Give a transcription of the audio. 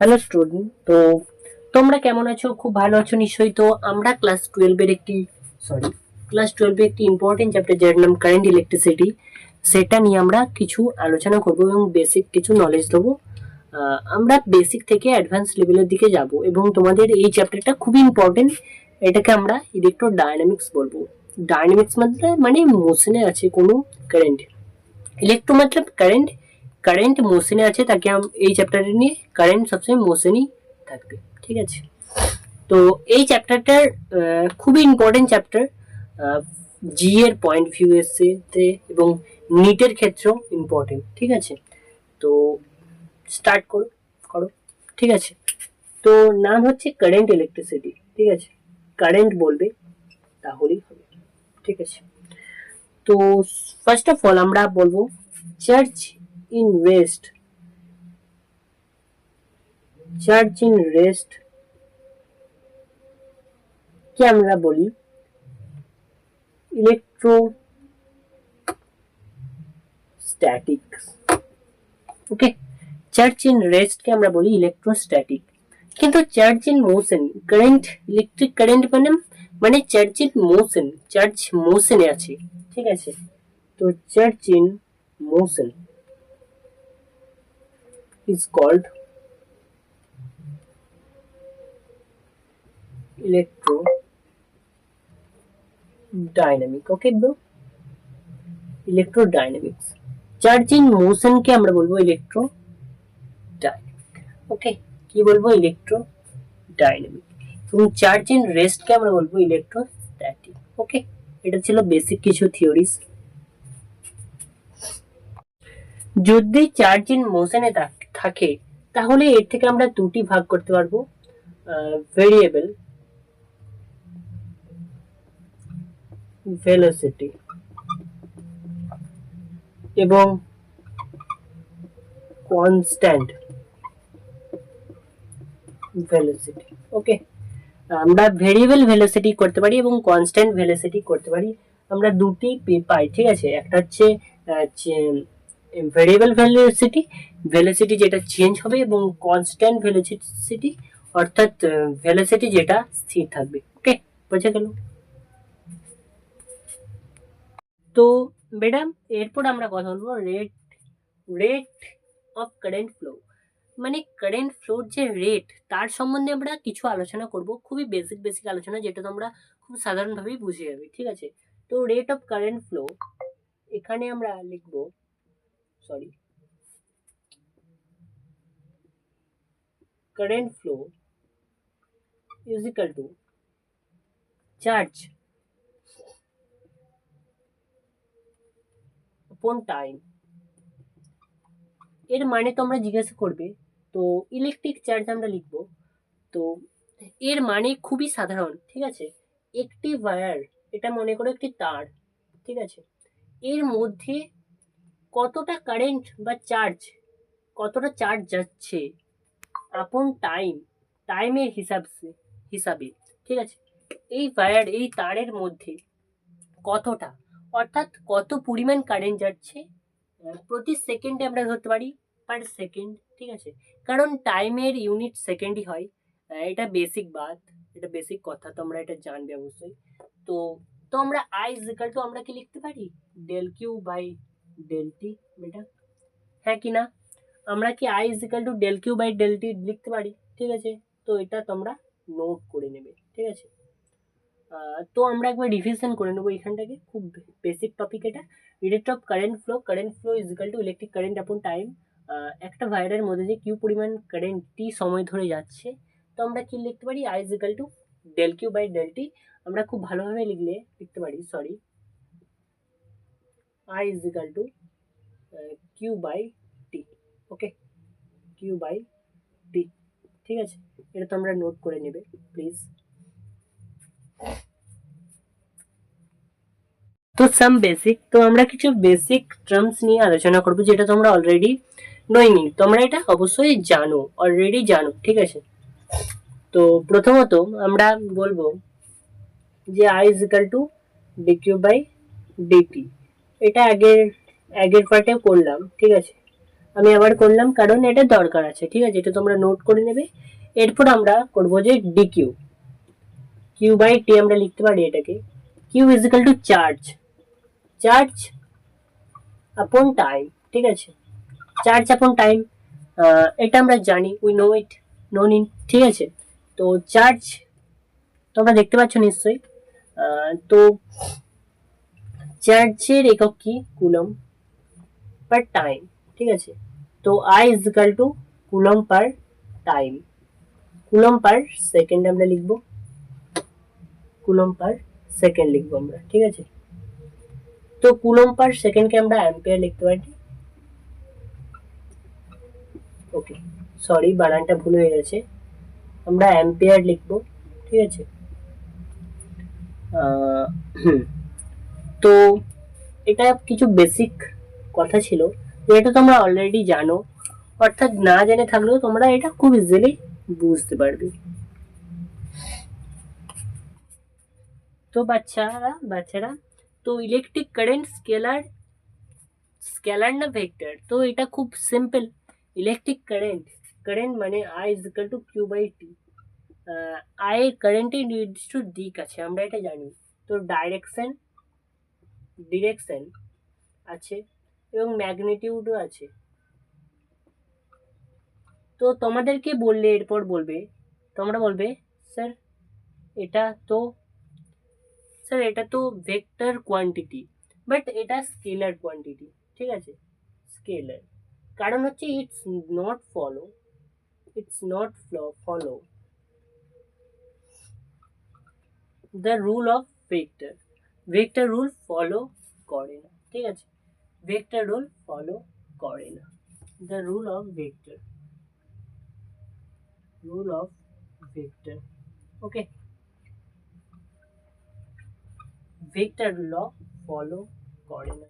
Hello student, তো তোমরা কেমন আছো? খুব ভালো আছো নিশ্চয়ই। তো আমরা ক্লাস টুয়েলভে একটি ইম্পর্টেন্ট চ্যাপ্টার যার নাম কারেন্ট ইলেকট্রিসিটি, সেটা নিয়ে আমরা কিছু আলোচনা করব এবং বেসিক কিছু নলেজ দেবো। আমরা বেসিক থেকে অ্যাডভান্স লেভেলের দিকে যাব এবং তোমাদের এই চ্যাপ্টারটা খুবই ইম্পর্টেন্ট। এটাকে আমরা ইলেকট্রোডাইনামিক্স বলবো। ডাইনামিক্স মানে মোশনে আছে কোনো কারেন্ট। ইলেকট্রো मतलब কারেন্ট, কারেন্ট মোশনে আছে তাকে এই চ্যাপ্টারে নিয়ে কারেন্ট সবসময় মোশনই থাকবে, ঠিক আছে। তো এই চ্যাপ্টারটার খুবই ইম্পর্টেন্ট চ্যাপ্টার, জি এর পয়েন্ট ভিউ এসে এবং নিটের ক্ষেত্রেও ইম্পর্টেন্ট, ঠিক আছে। তো স্টার্ট করো করো ঠিক আছে। তো নাম হচ্ছে কারেন্ট ইলেকট্রিসিটি, ঠিক আছে। কারেন্ট বলবে তাহলেই হবে, ঠিক আছে। তো ফার্স্ট অফ অল আমরা বলবো charge in rest. Charge in rest কে আমরা বলি electrostatic. Okay, charge in rest কে আমরা বলি ইলেকট্রোস্ট্যাটিক। কিন্তু charge in motion, current, electric current মানে চার্জ ইন মোশন, চার্জ মোশনে আছে, ঠিক আছে। তো charge in motion is called electrodynamic. Okay bro, electrodynamics. Charge in motion কে আমরা বলবো ইলেকট্রোডাইনামিক। ওকে, কি বলবো? ইলেকট্রোডাইনামিক। এবং চার্জ ইন রেস্ট কে আমরা বলবো ইলেকট্রোস্ট্যাটিক। ওকে, এটা ছিল বেসিক কিছু থিওরিজ। যদি চার্জ ইন মোশনে থাকে তাহলে এর থেকে আমরা দুটি ভাগ করতে পারবো, ভেরিয়েবল ভেলোসিটি এবং কনস্ট্যান্ট ভেলোসিটি। ওকে, আমরা ভেরিয়েবল ভেলোসিটি করতে পারি এবং কনস্ট্যান্ট ভেলোসিটি করতে পারি। আমরা দুটি পাই, ঠিক আছে। একটা হচ্ছে ভেরিয়েবল ভেলোসিটি, ভেলোসিটি যেটা চেঞ্জ হবে, এবং কনস্ট্যান্ট ভেলোসিটি অর্থাৎ ভেলোসিটি যেটা স্থির থাকবে। ওকে, বোঝা গেল? তো ম্যাডাম, এরপর আমরা কথা বলবো rate rate of current flow. মানে কারেন্ট ফ্লোর যে রেট, তার সম্বন্ধে আমরা কিছু আলোচনা করব। খুবই বেসিক বেসিক আলোচনা, যেটা তোমরা খুব সাধারণভাবেই বুঝে যাবে, ঠিক আছে। তো রেট অফ কারেন্ট ফ্লো, এখানে আমরা লিখব, sorry, current flow is equal to charge upon time. এর মানে তোমরা জিজ্ঞাসা করবে, তো ইলেকট্রিক চার্জ আমরা লিখব। তো এর মানে খুবই সাধারণ, ঠিক আছে। একটি ওয়্যার, এটা মনে করো একটি তার, ঠিক আছে। এর মধ্যে কতটা কারেন্ট বা কতটা চার্জ যাচ্ছে আপন টাইমের হিসাবে, ঠিক আছে। এই ওয়্যার, এই তারের মধ্যে কতটা, অর্থাৎ কত পরিমাণ কারেন্ট যাচ্ছে প্রতি সেকেন্ডে আমরা ধরতে পারি, পার সেকেন্ড, ঠিক আছে। কারণ টাইমের ইউনিট সেকেন্ডই হয়। এটা এটা বেসিক কথা, তোমরা এটা জানবে অবশ্যই। তো তো আমরা আই ইজ ইকাল টু আমরা কি লিখতে পারি? Del Q by del T, বেটা, হ্যাঁ কি না? আমরা কি I is equal to del Q by del T লিখতে পারি, ঠিক আছে। তো এটা তোমরা নোট করে নেবে, ঠিক আছে। তো আমরা একবার রিভিশন করে নেবো এখানটাকে, খুব বেসিক টপিক এটা। Rate of current flow is equal two electric current আপন টাইম। একটা ওয়্যারের মধ্যে যে কিউ পরিমাণ কারেন্ট টি সময় ধরে যাচ্ছে, তো আমরা কি লিখতে পারি? I is equal to del Q by del T. আমরা খুব ভালোভাবে লিখতে পারি, sorry, I is equal to Q by T. Okay, Q by T, ঠিক আছে। এটা তোমরা নোট করে নেবে প্লিজ। তো তো আমরা কিছু বেসিক টার্মস নিয়ে আলোচনা করব, যেটা তোমরা অলরেডি নোইং, তোমরা এটা অবশ্যই অলরেডি জানো, ঠিক আছে। তো প্রথমত আমরা বলবো যে I is equal to DQ by DT. এটা আগের পার্টে করলাম, ঠিক আছে। আমি আবার করলাম কারণ এটা দরকার আছে, ঠিক আছে, এটা তোমরা নোট করে নেবে। এরপর আমরা করব যে ডিকিউ, কিউ বাই টি আমরা লিখতে পারি এটাকে। Q is equal to charge, charge upon time, ঠিক আছে, চার্জ আপন টাইম, এটা আমরা জানি, we know it, known in, ঠিক আছে। তো চার্জ তোমরা দেখতে পাচ্ছ নিশ্চয়ই। তো চার্জের একক কি, কুলম পার টাইম, ঠিক আছে। তো I is equal two coulomb per time, coulomb per second আমরা লিখবো, কুলম পার সেকেন্ড লিখবো আমরা, ঠিক আছে। তো কুলম পার সেকেন্ডকে আমরা অ্যাম্পিয়ার লিখতে পারি। ওকে, সরি বানানটা ভুল হয়ে গেছে, আমরা অ্যাম্পিয়ার লিখবো, ঠিক আছে। তো এটা কিছু বেসিক কথা ছিল, যেটা তোমরা অলরেডি জানো, অর্থাৎ না জেনে থাকলেও তোমরা এটা খুব ইজিলি বুঝতে পারবে। তো বাচ্চারা তো ইলেকট্রিক কারেন্ট স্কেলার, স্কেলার না ভেক্টর? তো এটা খুব সিম্পল, ইলেকট্রিক কারেন্ট, কারেন্ট মানে I is equal to Q by T. I কারেন্টের নির্দিষ্ট দিক আছে, আমরা এটা জানি। তো ডিরেকশন আছে এবং ম্যাগনিটিউডও আছে। তো তোমাদেরকে বললে এরপর বলবে, তোমরা বলবে স্যার এটা তো স্যার এটা তো ভেক্টর কোয়ান্টিটি, বাট এটা স্কেলার কোয়ান্টিটি, ঠিক আছে, স্কেলার। কারণ হচ্ছে it's not follow the rule of vector, vector rule follow করে না, ঠিক আছে, ভেক্টর রুল ফলো করে না, the rule of vector, rule of vector, okay, vector law follow করে না।